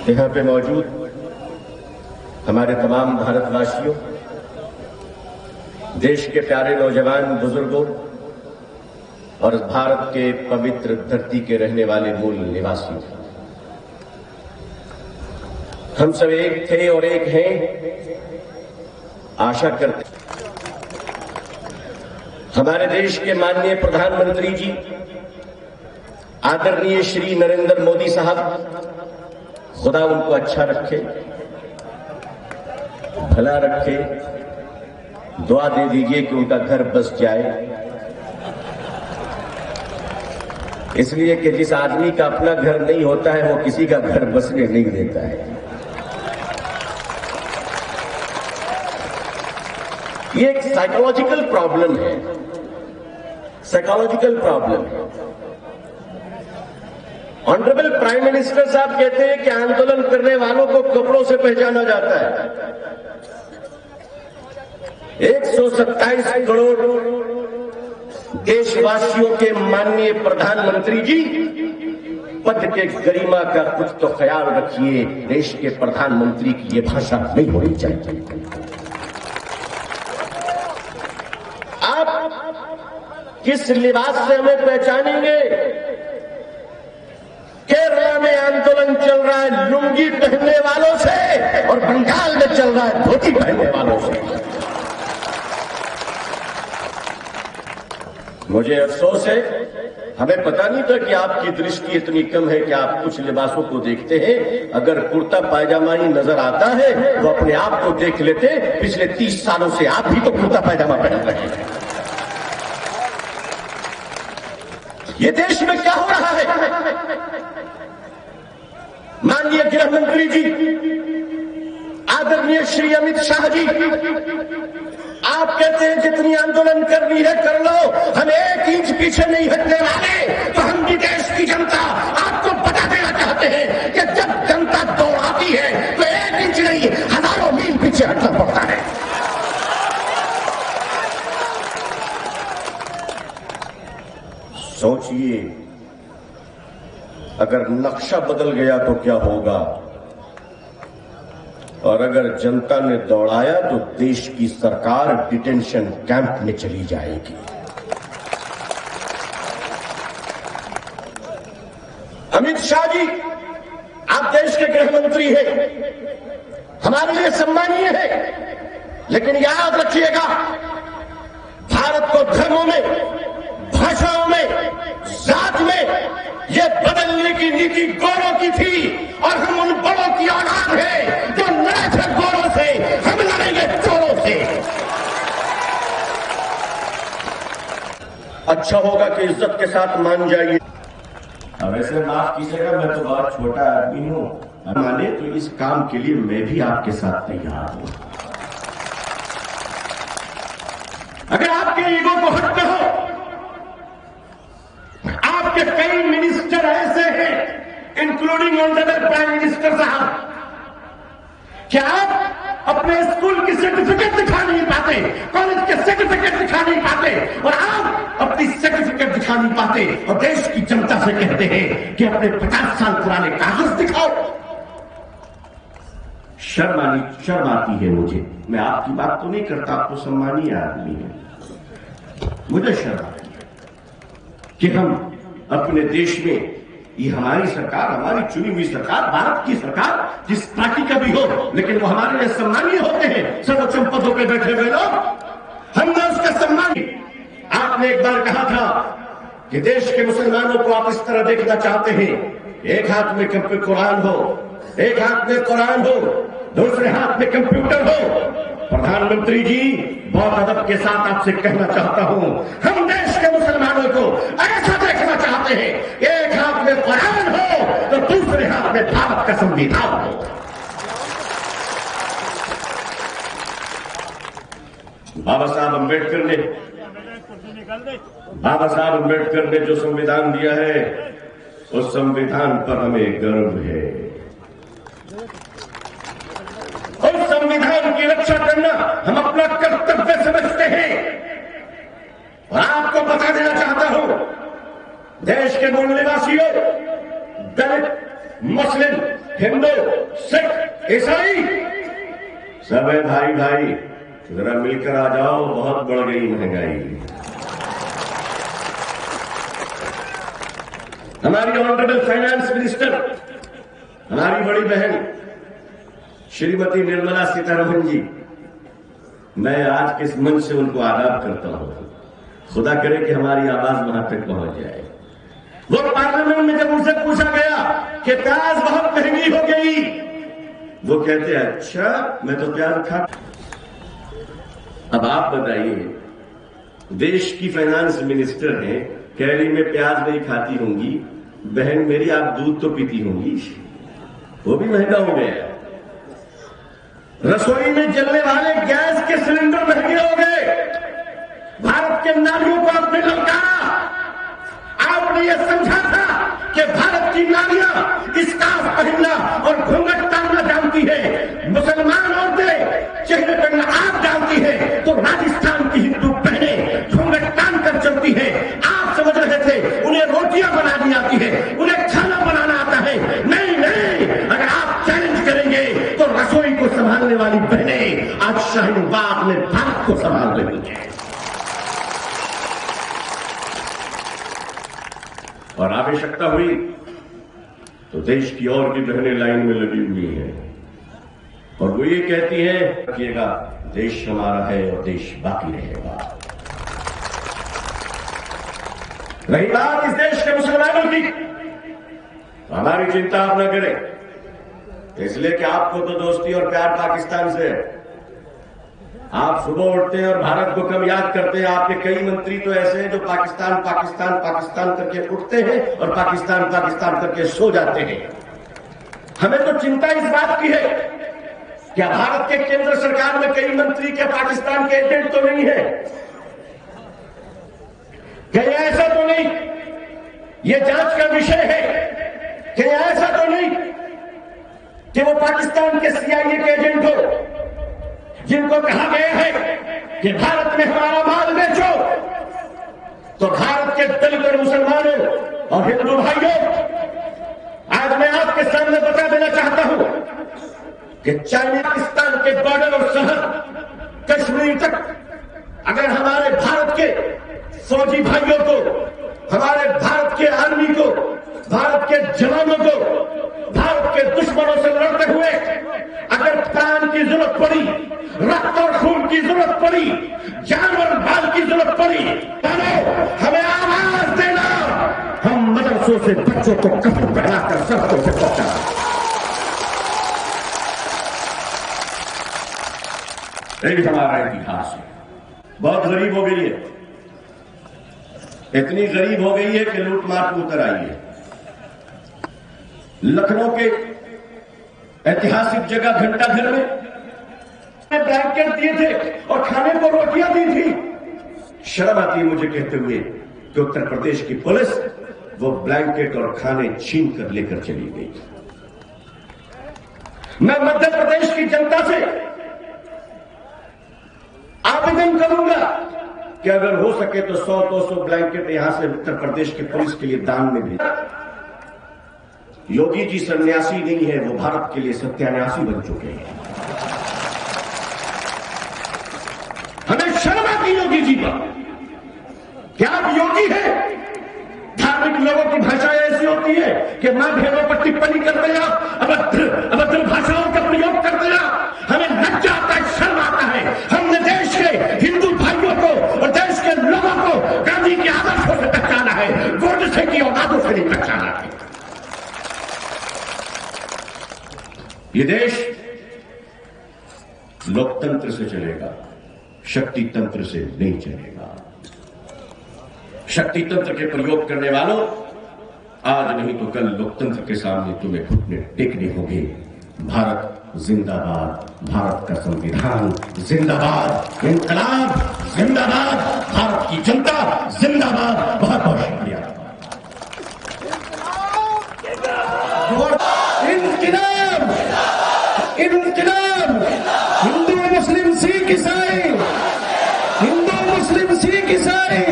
यहाँ पे मौजूद हमारे तमाम भारतवासियों, देश के प्यारे नौजवान बुजुर्गों और भारत के पवित्र धरती के रहने वाले मूल निवासियों, हम सब एक थे और एक हैं। आशा करते हमारे देश के माननीय प्रधानमंत्री जी आदरणीय श्री नरेंद्र मोदी साहब, खुदा उनको अच्छा रखे, भला रखे। दुआ दे दीजिए कि उनका घर बस जाए, इसलिए कि जिस आदमी का अपना घर नहीं होता है वो किसी का घर बसने नहीं देता है। ये एक साइकोलॉजिकल प्रॉब्लम है, साइकोलॉजिकल प्रॉब्लम है। ऑनरेबल प्राइम मिनिस्टर साहब कहते हैं कि आंदोलन करने वालों को कपड़ों से पहचाना जाता है। 127 करोड़ देशवासियों के माननीय प्रधानमंत्री जी, पद के गरिमा का कुछ तो ख्याल रखिए। देश के प्रधानमंत्री की ये भाषा नहीं होनी चाहिए। आप किस लिबास से हमें पहचानेंगे? केरला में आंदोलन चल रहा है लुंगी पहनने वालों से और बंगाल में चल रहा है धोती पहनने वालों से। मुझे अफसोस है, हमें पता नहीं था कि आपकी दृष्टि इतनी कम है कि आप कुछ लिबासों को देखते हैं। अगर कुर्ता पायजामा ही नजर आता है तो अपने आप को देख लेते। पिछले 30 सालों से आप भी तो कुर्ता पायजामा पहन रहे हैं। ये देश में क्या हो रहा है? माननीय गृह मंत्री जी, आदरणीय श्री अमित शाह जी, आप कहते हैं जितनी आंदोलन करनी है कर लो, हम 1 इंच पीछे नहीं हटने वाले। तो हम भी देश की जनता आपको बता देना चाहते हैं कि जब जनता दौड़ाती है तो 1 इंच नहीं, हजारों मील पीछे हटना पड़ता है। सोचिए, अगर नक्शा बदल गया तो क्या होगा, और अगर जनता ने दौड़ाया तो देश की सरकार डिटेंशन कैंप में चली जाएगी। अमित शाह जी, आप देश के गृह मंत्री हैं, हमारे लिए सम्मानीय है, लेकिन याद रखिएगा, भारत को धर्मों में, भाषाओं में, जात में ये बदलने की नीति गोरों की थी, और हम उन बड़ों की औलाद हैं जो लड़े थे गोरों से। हम लड़ेंगे चोरों से। अच्छा होगा कि इज्जत के साथ मान जाइए। वैसे माफ कीजिएगा, मैं तो बहुत छोटा आदमी हूं, माने तो इस काम के लिए मैं भी आपके साथ तैयार हूं। अगर आपके ईगो को हटते हो, आपके कई मिनिस्टर ऐसे हैं, इंक्लूडिंग ऑनरेबल प्राइम मिनिस्टर साहब, क्या आप अपने स्कूल की सर्टिफिकेट दिखा नहीं पाते, कॉलेज के सर्टिफिकेट दिखा नहीं पाते, और आप अपनी सर्टिफिकेट दिखा नहीं पाते और देश की जनता से कहते हैं कि अपने 50 साल पुराने कागज दिखाओ। शर्म आती है मुझे। मैं आपकी बात तो नहीं करता, आप तो सम्मानीय आदमी है। मुझे शर्म आती है कि हम अपने देश में, ये हमारी सरकार, हमारी चुनी हुई सरकार, भारत की सरकार, जिस पार्टी का भी हो, लेकिन वो हमारे लिए सम्मानीय होते हैं। सर्वोच्च पदों पे बैठे हुए लोग, हमने उसका सम्मान। आपने एक बार कहा था कि देश के मुसलमानों को आप इस तरह देखना चाहते हैं, एक हाथ में कुरान हो, एक हाथ में कुरान हो, दूसरे हाथ में कंप्यूटर हो। प्रधानमंत्री जी, बहुत अदब के साथ आपसे कहना चाहता हूं, हम देश के मुसलमानों को ऐसा देखना चाहते हैं, एक हाथ में कुरान हो तो दूसरे हाथ में भारत का संविधान हो। बाबा साहब अम्बेडकर ने जो संविधान दिया है, उस संविधान पर हमें गर्व है। उस संविधान की रक्षा करना हम अपना कर्तव्य समझते हैं। और आपको बता देना चाहता हूं, देश के मूल निवासियों, दलित मुस्लिम, हिंदू, सिख, ईसाई, सब है भाई भाई, जरा मिलकर आ जाओ, बहुत बढ़ गई महंगाई। हमारी ऑनरेबल फाइनेंस मिनिस्टर, हमारी बड़ी बहन श्रीमती निर्मला सीतारमण जी, मैं आज के इस मंच से उनको आदाब करता हूं। खुदा करे कि हमारी आवाज वहां तक पहुंच जाए। वो पार्लियामेंट में जब उनसे पूछा गया कि प्याज बहुत महंगी हो गई, वो कहते हैं अच्छा मैं तो प्याज खा। अब आप बताइए, देश की फाइनेंस मिनिस्टर हैं, कह रही मैं प्याज नहीं खाती होंगी, बहन मेरी आप दूध तो पीती होंगी, वो भी महंगा हो गया। रसोई में जलने वाले गैस के सिलेंडर महंगे हो गए। भारत के नारियों को आपने ललकारा, आपने यह समझा था कि भारत की नारियां स्कार्फ पहनना और घूंघट तानना जानती है, मुसलमान औरतें चेहरे पर नकाब डालती है, तो राजस्थान की हिंदू बहनें घूंघट तान कर चलती है। आप समझ रहे थे उन्हें रोटियां बनानी आती है, उन्हें खाना बनाना आता है। नहीं नहीं, अगर आप चैलेंज करेंगे तो रसोई को संभालने वाली बहनें आज शाहीन बाग में भारत को संभाल रही हैं। और आवश्यकता हुई तो देश की और भी बहनें लाइन में लगी हुई हैं और वो ये कहती हैं रखिएगा, देश हमारा है और देश बाकी रहेगा। रही बात इस देश के मुसलमानों की, तो हमारी चिंता आप न करें, इसलिए कि आपको तो दोस्ती और प्यार पाकिस्तान से है। आप सुबह उठते हैं और भारत को कम याद करते हैं। आपके कई मंत्री तो ऐसे हैं जो पाकिस्तान पाकिस्तान पाकिस्तान करके उठते हैं और पाकिस्तान पाकिस्तान करके सो जाते हैं। हमें तो चिंता इस बात की है, क्या भारत के केंद्र सरकार में कई मंत्री के पाकिस्तान के एजेंट तो नहीं है? कहीं ऐसा तो नहीं, ये जांच का विषय है, कहीं ऐसा तो नहीं कि वो पाकिस्तान के सीआईए के एजेंट हो, जिनको कहा गया है कि भारत में हमारा माल बेचो। तो भारत के दलित और मुसलमानों और हिंदू भाइयों, आज मैं आपके सामने बता देना चाहता हूं कि चाइना पाकिस्तान के बॉर्डर और शहर कश्मीर तक अगर हमारे भारत के फौजी भाइयों को, हमारे भारत के आर्मी को, भारत के जवानों को भारत के दुश्मनों से लड़ते हुए अगर प्राण की जरूरत पड़ी, रक्त और खून की जरूरत पड़ी, जान और माल की जरूरत पड़ी, हमें आवाज देना, हम मदरसों से बच्चों को कफन पहनाकर सड़कों से पहुंचा। यही हमारा इतिहास है। बहुत गरीब हो गई है, इतनी गरीब हो गई है कि लूटमार को उतर आई है। लखनऊ के ऐतिहासिक जगह घंटा घर में ब्लैंकेट दिए थे और खाने को रोटियां दी थी। शर्म आती है मुझे कहते हुए कि उत्तर प्रदेश की पुलिस वो ब्लैंकेट और खाने छीन कर लेकर चली गई। मैं मध्य प्रदेश की जनता से आवेदन करूंगा कि अगर हो सके तो 100-200 ब्लैंकेट यहां से उत्तर प्रदेश की पुलिस के लिए दान में भेजें। योगी जी सन्यासी नहीं है, वो भारत के लिए सत्यान्यासी बन चुके हैं। हमें शर्म आती योगी जी पर। क्या आप योगी हैं? धार्मिक लोगों की भाषा ऐसी होती है कि मां भेड़ों पर टिप्पणी कर दिया, अभद्र भाषाओं का प्रयोग कर दिया। हमें लज्जा आता है, शर्म आता है। हमने देश के हिंदू भाइयों को और देश के लोगों को गांधी के आदर्शों से पहचाना है, गोडसे की औलादों से नहीं पहचाना है। ये देश लोकतंत्र से चलेगा, शक्ति तंत्र से नहीं चलेगा। शक्ति तंत्र के प्रयोग करने वालों, आज नहीं तो कल लोकतंत्र के सामने तुम्हें घुटने टेकने होंगे। भारत जिंदाबाद, भारत का संविधान जिंदाबाद, इंकलाब जिंदाबाद, भारत की जनता जिंदाबाद। बहुत बहुत शुक्रिया। इंकलाब, इंकलाब, हिंदू मुस्लिम सिख ईसाई, हिंदू मुस्लिम सिख ईसाई।